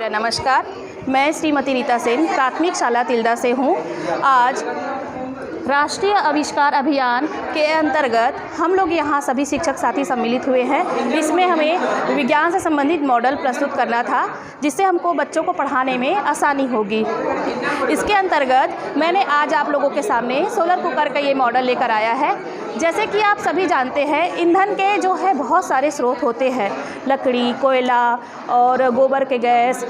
मेरा नमस्कार। मैं श्रीमती रीता सेन प्राथमिक शाला तिल्दा से हूँ। आज राष्ट्रीय आविष्कार अभियान के अंतर्गत हम लोग यहाँ सभी शिक्षक साथी सम्मिलित हुए हैं। इसमें हमें विज्ञान से संबंधित मॉडल प्रस्तुत करना था, जिससे हमको बच्चों को पढ़ाने में आसानी होगी। इसके अंतर्गत मैंने आज आप लोगों के सामने सोलर कुकर का ये मॉडल लेकर आया है। जैसे कि आप सभी जानते हैं, ईंधन के जो है बहुत सारे स्रोत होते हैं, लकड़ी, कोयला और गोबर के गैस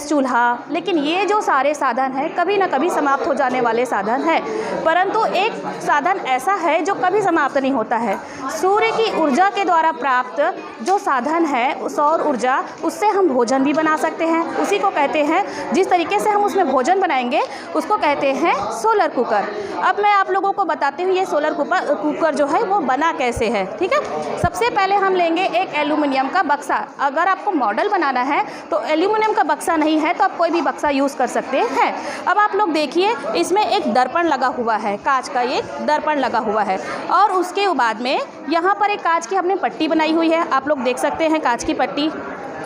चूल्हा। लेकिन ये जो सारे साधन हैं कभी ना कभी समाप्त हो जाने वाले साधन हैं, परंतु एक साधन ऐसा है जो कभी समाप्त नहीं होता है। सूर्य की ऊर्जा के द्वारा प्राप्त जो साधन है सौर ऊर्जा, उससे हम भोजन भी बना सकते हैं। उसी को कहते हैं, जिस तरीके से हम उसमें भोजन बनाएंगे उसको कहते हैं सोलर कुकर। अब मैं आप लोगों को बताती हूँ ये सोलर कुकर जो है वो बना कैसे है। ठीक है, सबसे पहले हम लेंगे एक एल्यूमिनियम का बक्सा। अगर आपको मॉडल बनाना है तो एल्यूमिनियम का बक्सा नहीं है तो आप कोई भी बक्सा यूज़ कर सकते हैं। अब आप लोग देखिए, इसमें एक दर्पण लगा हुआ है, कांच का एक दर्पण लगा हुआ है, और उसके बाद में यहाँ पर एक कांच की हमने पट्टी बनाई हुई है। आप लोग देख सकते हैं कांच की पट्टी,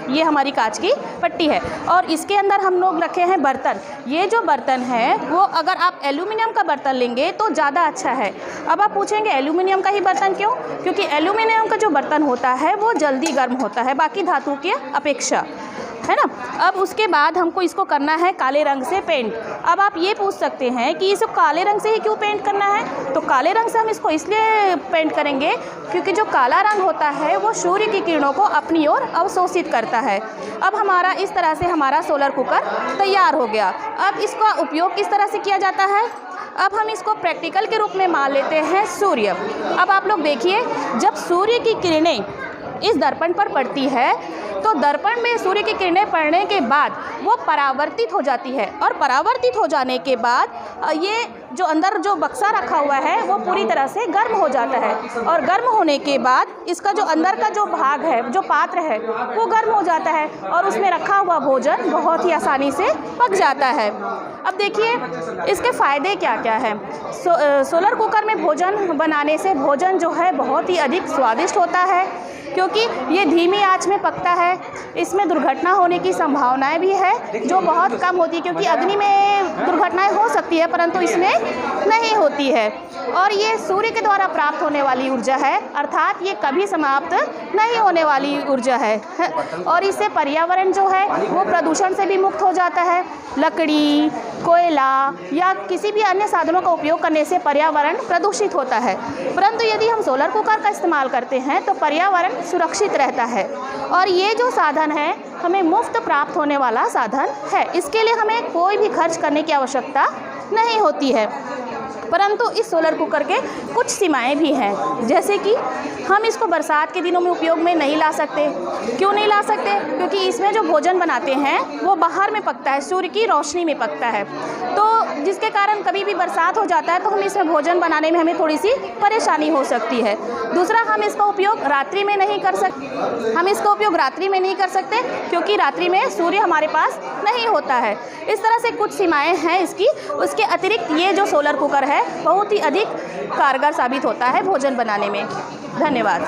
ये हमारी कांच की पट्टी है। और इसके अंदर हम लोग रखे हैं बर्तन। ये जो बर्तन है वो अगर आप एल्यूमिनियम का बर्तन लेंगे तो ज़्यादा अच्छा है। अब आप पूछेंगे एल्यूमिनियम का ही बर्तन क्यों? क्योंकि एल्यूमिनियम का जो बर्तन होता है वो जल्दी गर्म होता है बाकी धातु की अपेक्षा, है ना। अब उसके बाद हमको इसको करना है काले रंग से पेंट। अब आप ये पूछ सकते हैं कि इसको काले रंग से ही क्यों पेंट करना है? तो काले रंग से हम इसको इसलिए पेंट करेंगे क्योंकि जो काला रंग होता है वो सूर्य की किरणों को अपनी ओर अवशोषित करता है। अब हमारा इस तरह से हमारा सोलर कुकर तैयार हो गया। अब इसका उपयोग किस तरह से किया जाता है? अब हम इसको प्रैक्टिकल के रूप में मान लेते हैं सूर्य। अब आप लोग देखिए, जब सूर्य की किरणें इस दर्पण पर पड़ती है तो दर्पण में सूर्य की किरणें पड़ने के बाद वो परावर्तित हो जाती है, और परावर्तित हो जाने के बाद ये जो अंदर जो बक्सा रखा हुआ है वो पूरी तरह से गर्म हो जाता है, और गर्म होने के बाद इसका जो अंदर का जो भाग है, जो पात्र है, वो गर्म हो जाता है और उसमें रखा हुआ भोजन बहुत ही आसानी से पक जाता है। अब देखिए इसके फ़ायदे क्या क्या हैं। सोलर कुकर में भोजन बनाने से भोजन जो है बहुत ही अधिक स्वादिष्ट होता है, क्योंकि ये धीमी आंच में पकता है। इसमें दुर्घटना होने की संभावनाएं भी है जो बहुत कम होती है, क्योंकि अग्नि में दुर्घटनाएं हो सकती है परंतु इसमें नहीं होती है। और ये सूर्य के द्वारा प्राप्त होने वाली ऊर्जा है, अर्थात ये कभी समाप्त नहीं होने वाली ऊर्जा है। और इससे पर्यावरण जो है वो प्रदूषण से भी मुक्त हो जाता है। लकड़ी, कोयला या किसी भी अन्य साधनों का उपयोग करने से पर्यावरण प्रदूषित होता है, परंतु यदि हम सोलर कुकर का इस्तेमाल करते हैं तो पर्यावरण सुरक्षित रहता है। और ये जो साधन है हमें मुफ्त प्राप्त होने वाला साधन है। इसके लिए हमें कोई भी खर्च करने की आवश्यकता नहीं होती है। परंतु इस सोलर कुकर के कुछ सीमाएं भी हैं, जैसे कि हम इसको बरसात के दिनों में उपयोग में नहीं ला सकते। क्यों नहीं ला सकते? क्योंकि इसमें जो भोजन बनाते हैं वो बाहर में पकता है, सूर्य की रोशनी में पकता है, तो जिसके कारण कभी भी बरसात हो जाता है तो हम इसमें भोजन बनाने में हमें थोड़ी सी परेशानी हो सकती है। दूसरा, हम इसका उपयोग रात्रि में नहीं कर सकते, क्योंकि रात्रि में सूर्य हमारे पास नहीं होता है। इस तरह से कुछ सीमाएं हैं इसकी। उसके अतिरिक्त ये जो सोलर कुकर है बहुत ही अधिक कारगर साबित होता है भोजन बनाने में। धन्यवाद।